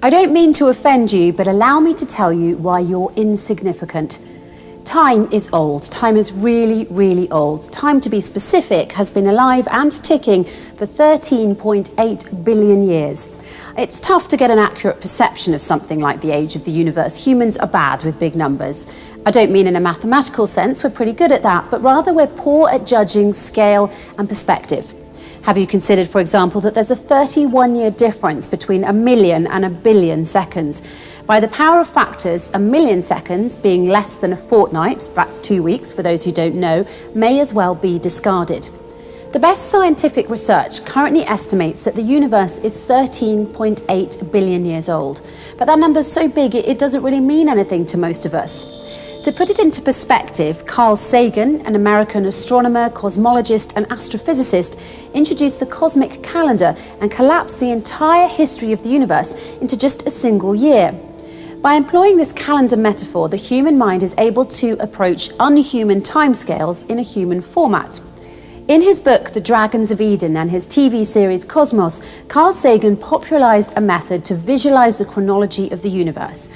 I don't mean to offend you, but allow me to tell you why you're insignificant. Time is old. Time is really, really old. Time, to be specific, has been alive and ticking for 13.8 billion years. It's tough to get an accurate perception of something like the age of the universe. Humans are bad with big numbers. I don't mean in a mathematical sense, we're pretty good at that, but rather we're poor at judging scale and perspective. Have you considered, for example, that there's a 31-year difference between a million and a billion seconds? By the power of factors, a million seconds, being less than a fortnight, that's 2 weeks for those who don't know, may as well be discarded. The best scientific research currently estimates that the universe is 13.8 billion years old. But that number's so big it doesn't really mean anything to most of us. To put it into perspective, Carl Sagan, an American astronomer, cosmologist and astrophysicist, introduced the cosmic calendar and collapsed the entire history of the universe into just a single year. By employing this calendar metaphor, the human mind is able to approach unhuman timescales in a human format. In his book, The Dragons of Eden, and his TV series Cosmos, Carl Sagan popularized a method to visualize the chronology of the universe.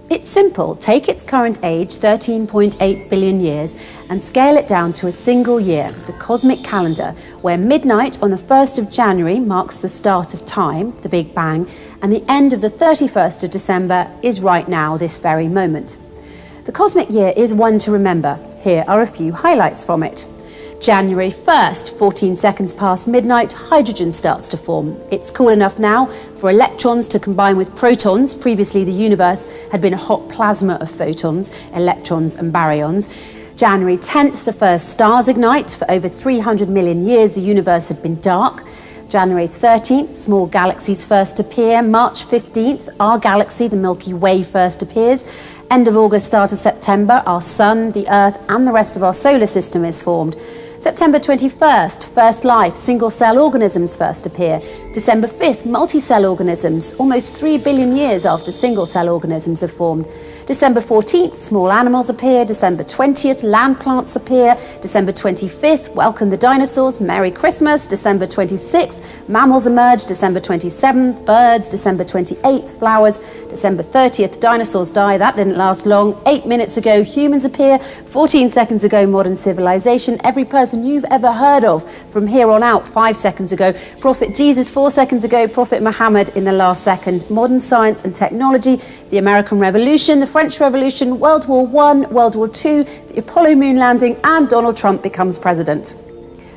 It's simple. Take its current age, 13.8 billion years, and scale it down to a single year, the cosmic calendar, where midnight on the 1st of January marks the start of time, the Big Bang, and the end of the 31st of December is right now, this very moment. The cosmic year is one to remember. Here are a few highlights from it. January 1st, 14 seconds past midnight, hydrogen starts to form. It's cool enough now for electrons to combine with protons. Previously, the universe had been a hot plasma of photons, electrons and baryons. January 10th, the first stars ignite. For over 300 million years, the universe had been dark. January 13th, small galaxies first appear. March 15th, our galaxy, the Milky Way, first appears. End of August, start of September, our sun, the Earth, and the rest of our solar system is formed. September 21st, first life, single-cell organisms first appear. December 5th, multi-cell organisms, almost 3 billion years after single-cell organisms are formed. December 14th, small animals appear. December 20th, land plants appear. December 25th, welcome the dinosaurs, Merry Christmas. December 26th, mammals emerge. December 27th, birds. December 28th, flowers. December 30th, dinosaurs die. That didn't last long. 8 minutes ago, humans appear. 14 seconds ago, modern civilization. Every person you've ever heard of from here on out. 5 seconds ago, Prophet Jesus. 4 seconds ago, Prophet Muhammad in the last second. Modern science and technology, the American Revolution, the French Revolution, World War I, World War II, the Apollo moon landing, and Donald Trump becomes president.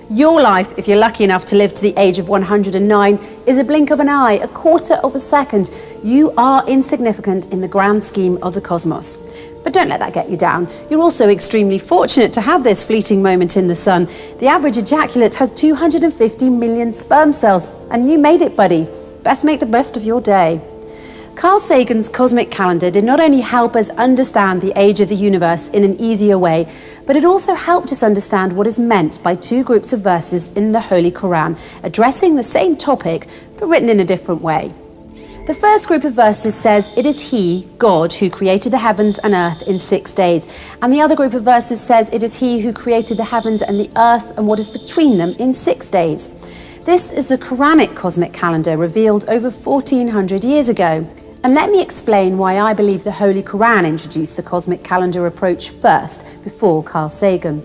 Your life, if you're lucky enough to live to the age of 109, is a blink of an eye, a quarter of a second. You are insignificant in the grand scheme of the cosmos. But don't let that get you down. You're also extremely fortunate to have this fleeting moment in the sun. The average ejaculate has 250 million sperm cells, and you made it, buddy. Best make the best of your day. Carl Sagan's cosmic calendar did not only help us understand the age of the universe in an easier way, but it also helped us understand what is meant by two groups of verses in the Holy Quran, addressing the same topic, but written in a different way. The first group of verses says, "It is He, God, who created the heavens and earth in 6 days." And the other group of verses says, "It is He who created the heavens and the earth and what is between them in 6 days." This is the Quranic cosmic calendar revealed over 1400 years ago. And let me explain why I believe the Holy Quran introduced the cosmic calendar approach first, before Carl Sagan.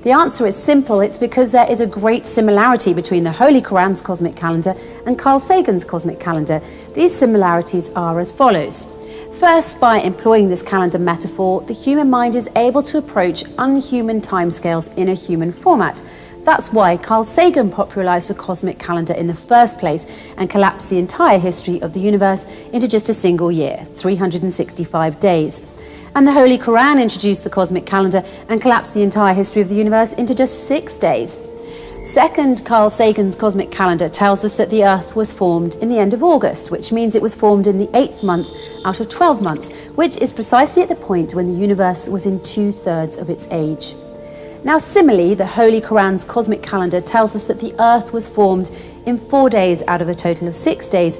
The answer is simple. It's because there is a great similarity between the Holy Quran's cosmic calendar and Carl Sagan's cosmic calendar. These similarities are as follows. First, by employing this calendar metaphor, the human mind is able to approach unhuman timescales in a human format. That's why Carl Sagan popularized the cosmic calendar in the first place and collapsed the entire history of the universe into just a single year, 365 days. And the Holy Quran introduced the cosmic calendar and collapsed the entire history of the universe into just 6 days. Second, Carl Sagan's cosmic calendar tells us that the Earth was formed in the end of August, which means it was formed in the 8th month out of 12 months, which is precisely at the point when the universe was in 2/3 of its age. Now, similarly, the Holy Quran's cosmic calendar tells us that the Earth was formed in 4 days out of a total of 6 days,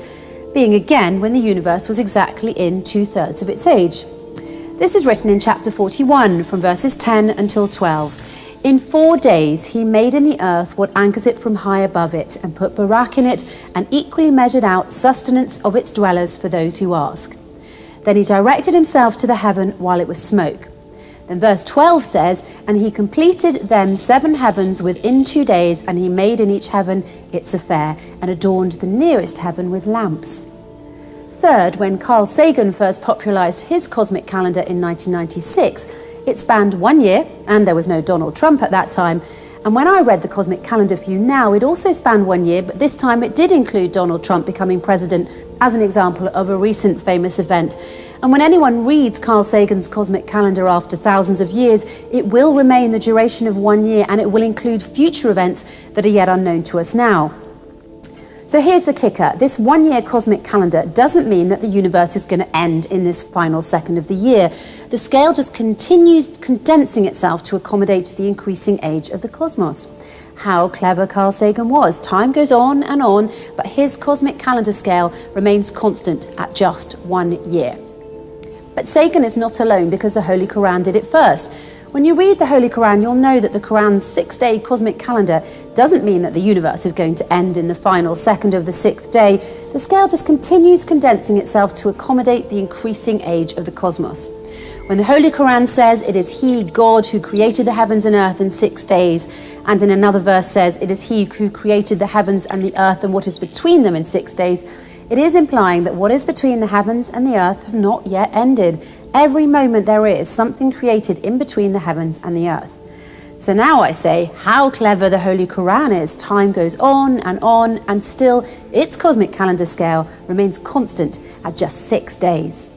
being again when the universe was exactly in 2/3 of its age. This is written in chapter 41, from verses 10 until 12. In 4 days he made in the earth what anchors it from high above it, and put barak in it, and equally measured out sustenance of its dwellers for those who ask. Then he directed himself to the heaven while it was smoke. Then verse 12 says, and he completed them 7 heavens within 2 days, and he made in each heaven its affair, and adorned the nearest heaven with lamps. Third, when Carl Sagan first popularised his cosmic calendar in 1996, it spanned 1 year, and there was no Donald Trump at that time. And when I read the cosmic calendar for you now, it also spanned 1 year, but this time it did include Donald Trump becoming president as an example of a recent famous event. And when anyone reads Carl Sagan's cosmic calendar after thousands of years, it will remain the duration of 1 year, and it will include future events that are yet unknown to us now. So here's the kicker. This 1 year cosmic calendar doesn't mean that the universe is going to end in this final second of the year. The scale just continues condensing itself to accommodate the increasing age of the cosmos. How clever Carl Sagan was. Time goes on, but his cosmic calendar scale remains constant at just 1 year. But Sagan is not alone, because the Holy Quran did it first. When you read the Holy Quran, you'll know that the Quran's 6-day cosmic calendar doesn't mean that the universe is going to end in the final second of the 6th day. The scale just continues condensing itself to accommodate the increasing age of the cosmos. When the Holy Quran says it is He, God, who created the heavens and earth in 6 days, and in another verse says it is He who created the heavens and the earth and what is between them in 6 days, it is implying that what is between the heavens and the earth have not yet ended. Every moment there is something created in between the heavens and the earth. So now I say, how clever the Holy Quran is. Time goes on, and still its cosmic calendar scale remains constant at just 6 days.